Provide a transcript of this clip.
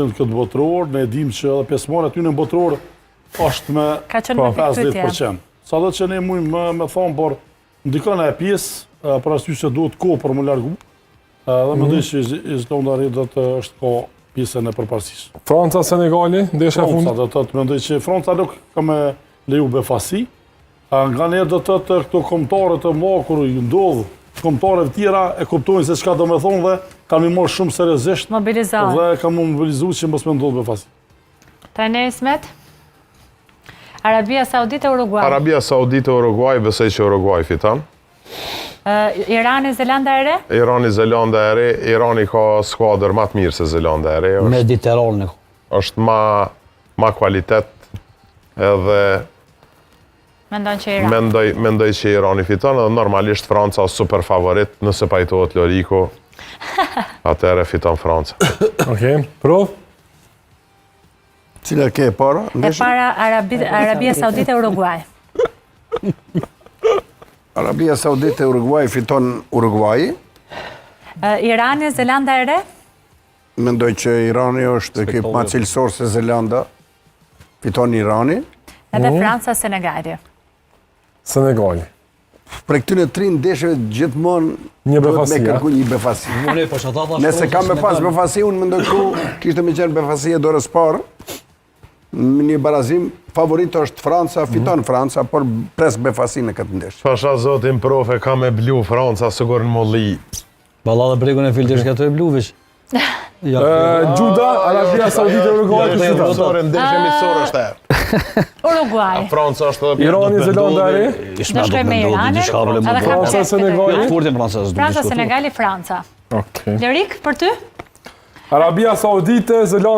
në këtë botror, ne dim që edhe pjesëmarrja aty në botror është me 50%. Sa do që ne mujmë me thonë, por ndikon e pjesë, për arsye se duhet kohë për më largu, dhe mendoj që Zlondari do të është ka pjesën e përparësisë. Franca, Senegali, ndeshja e fundit. Franca do të thotë, mendoj që Franca nuk ka me leju befasi. Nga njerë do të thotë këto kombëtarë të mëdha kur ju ndodh kombëtarëve të tjera e kuptojnë se çka do të thonë dhe kanë më marrë shumë seriozisht. Mobilizuar. Dhe kanë mobilizuar që mos më ndodh befasi. Tani Ismet. Arabia Saudite Uruguay. Arabia Saudite Uruguay, besoj që Uruguay fiton. Irani Zelanda e Re? Irani Zelanda e Re, Irani ka skuadër më të mirë se Zelanda e Re. Mediterane. Është ma kvalitet edhe mendoj që Irani fiton, edhe normalisht Franca është super favorit, nëse pajtohet Lorico, atëherë fiton Franca. Okej, prov? Cila ke e para? E para Arabia Saudite Uruguay. Arabia Saudite Uruguay fiton Uruguay. Irani Zelanda e Re? Mendoj që Irani është ekip ma cilësor se Zelanda. Fiton Irani. Edhe Franca Senegali. Senegali. Për këtyne 3 ndeshjeve gjithmonë Një duhet befasi, me kërku një befasi. Nëse kam me pas befasi, unë mendoj ku kishte me qenë befasi e dorës parë. Një barazim, favorit është Franca, fiton Franca, por pres befasi në këtë ndeshje. Pasha zotin profe, ka me blu Franca, sigur në molli. Balla dhe bregun e filtër shka të e bluvish. Gjuda, Arabia Saudite Uruguay. Ndeshje mitësor është e. Uruguay. Franca është edhe Irani, Zelanda e Re. Do shkoj me Iranin. Franca, Senegali. Franca, Senegali, Franca. Okej. Lerik, për ty? Arabia Saudite, Zelanda